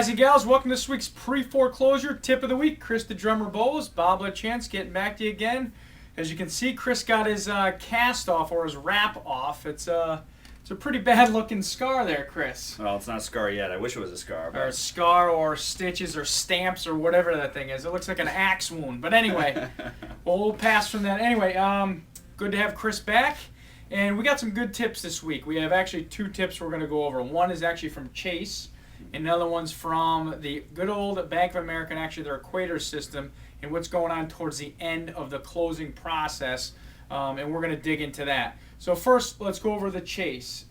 guys and gals, welcome to this week's pre-foreclosure tip of the week. Chris the Drummer Bowles, Bob LaChance getting back to you again. As you can see, Chris got his cast off, or his wrap off. It's a pretty bad looking scar there, Chris. Well, it's not a scar yet. I wish it was a scar. Or a scar, or stitches, or stamps, or whatever that thing is. It looks like an axe wound. But anyway, we'll pass from that. Anyway, good to have Chris back. And we got some good tips this week. We have actually two tips we're going to go over. One is actually from Chase. Another one's from the good old Bank of America, and actually their Equator system, and what's going on towards the end of the closing process, and we're going to dig into that. So first, let's go over the Chase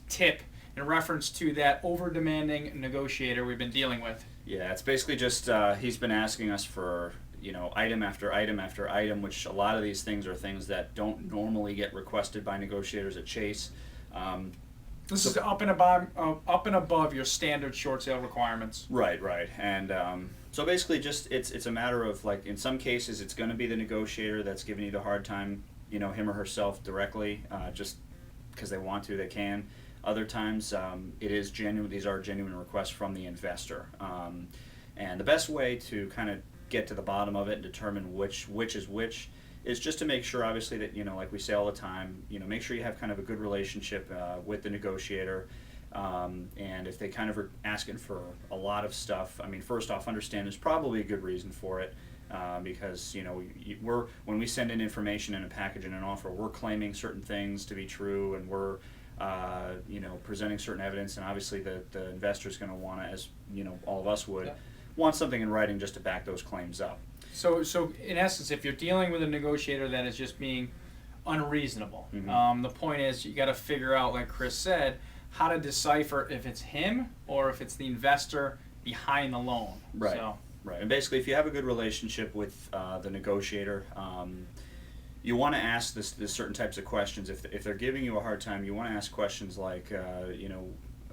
tip in reference to that over-demanding negotiator we've been dealing with. Yeah, it's basically just he's been asking us for item after item after item, which a lot of these things are things that don't normally get requested by negotiators at Chase. This is up and above your standard short sale requirements. Right, and so basically, just it's a matter of, like, in some cases it's going to be the negotiator that's giving you the hard time, him or herself directly, just because they want to, they can. Other times, it is genuine. These are genuine requests from the investor, and the best way to kind of get to the bottom of it and determine which is which is just to make sure, obviously, that, like we say all the time, make sure you have kind of a good relationship with the negotiator. And if they kind of are asking for a lot of stuff, I mean, first off, understand there's probably a good reason for it, because, when we send in information in a package and an offer, we're claiming certain things to be true, and we're, presenting certain evidence, and obviously the investor's going to want to, as, all of us would, yeah, want something in writing just to back those claims up. So in essence, if you're dealing with a negotiator that is just being unreasonable, Mm-hmm. The point is you got to figure out, like Chris said, how to decipher if it's him or if it's the investor behind the loan. Right. So. Right. And basically, if you have a good relationship with the negotiator, you want to ask this certain types of questions. If they're giving you a hard time, you want to ask questions like,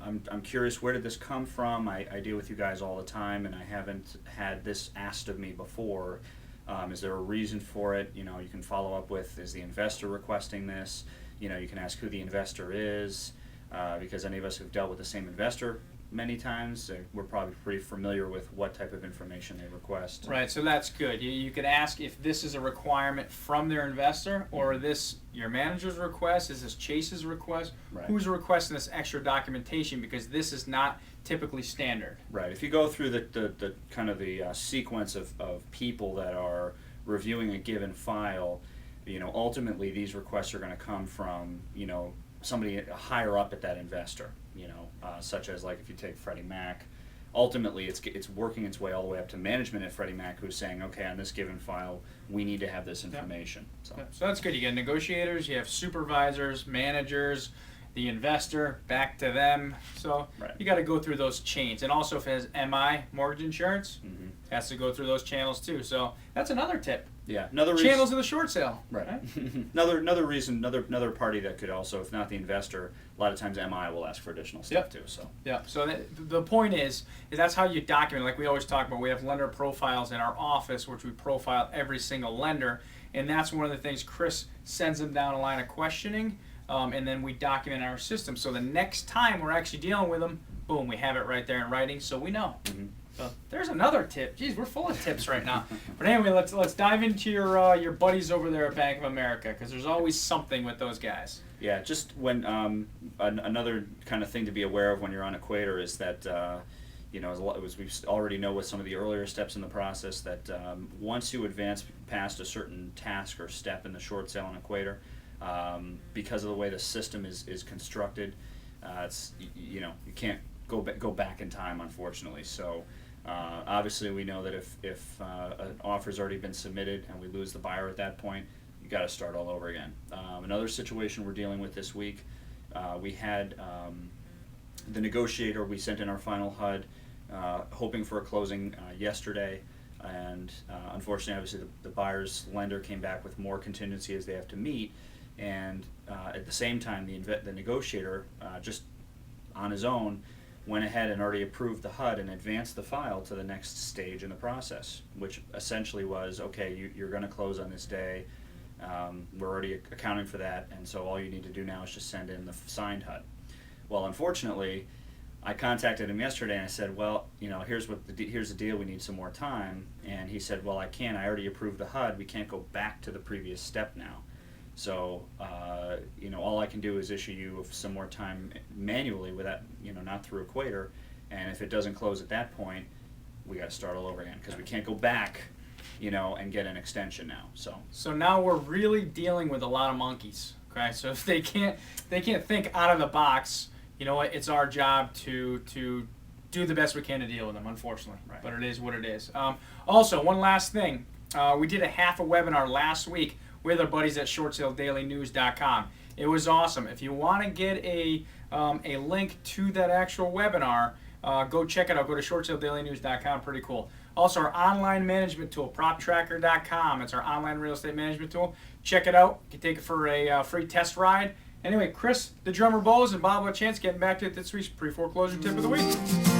I'm curious, where did this come from? I deal with you guys all the time, and I haven't had this asked of me before. Is there a reason for it? You can follow up with, is the investor requesting this? You can ask who the investor is, because any of us who've dealt with the same investor many times, we're probably pretty familiar with what type of information they request. Right, so that's good. You could ask if this is a requirement from their investor, or is this your manager's request, is this Chase's request? Right. Who's requesting this extra documentation, because this is not typically standard. Right. If you go through the kind of the sequence of people that are reviewing a given file, ultimately these requests are going to come from, somebody higher up at that investor, such as, like, if you take Freddie Mac, ultimately it's working its way all the way up to management at Freddie Mac, who's saying, okay, on this given file, we need to have this information. Yep. So that's good. You get negotiators, you have supervisors, managers, the investor, back to them. So Right. You got to go through those chains. And also, if it has MI, mortgage insurance, Mm-hmm. has to go through those channels too. So that's another tip. Yeah. Another reason. Channels of the short sale. Right. another reason, another party that could also, if not the investor, a lot of times MI will ask for additional stuff too. So. Yeah. So the point is that's how you document. Like we always talk about, we have lender profiles in our office, which we profile every single lender, and that's one of the things. Chris sends them down a line of questioning, and then we document in our system. So the next time we're actually dealing with them, boom, we have it right there in writing, so we know. Mm-hmm. So there's another tip. Geez, we're full of tips right now. But anyway, let's dive into your buddies over there at Bank of America, because there's always something with those guys. Yeah, just when another kind of thing to be aware of when you're on Equator is that as we already know with some of the earlier steps in the process, that once you advance past a certain task or step in the short sale on Equator, because of the way the system is constructed, you can't go back in time, unfortunately. So. Obviously, we know that if an offer's already been submitted and we lose the buyer at that point, you got to start all over again. Another situation we're dealing with this week, we had the negotiator. We sent in our final HUD, hoping for a closing yesterday, and unfortunately, obviously, the buyer's lender came back with more contingency as they have to meet, and at the same time, the negotiator just on his own went ahead and already approved the HUD and advanced the file to the next stage in the process, which essentially was, okay, you're going to close on this day. We're already accounting for that, and so all you need to do now is just send in the signed HUD. Well, unfortunately, I contacted him yesterday and I said, well, here's the deal. We need some more time. And he said, well, I can't. I already approved the HUD. We can't go back to the previous step now. So, all I can do is issue you some more time manually without, not through Equator. And if it doesn't close at that point, we got to start all over again because we can't go back, and get an extension now. So now we're really dealing with a lot of monkeys. Okay, so if they can't think out of the box, you know what? It's our job to do the best we can to deal with them, unfortunately. Right. But it is what it is. Also, one last thing. We did a half a webinar last week with our buddies at shortsaleDailyNews.com. It was awesome. If you want to get a link to that actual webinar, go check it out. Go to shortsaleDailyNews.com. Pretty cool. Also, our online management tool, PropTracker.com. It's our online real estate management tool. Check it out. You can take it for a free test ride. Anyway, Chris, the drummer Bowles, and Bob Chance getting back to this week's pre-foreclosure tip of the week.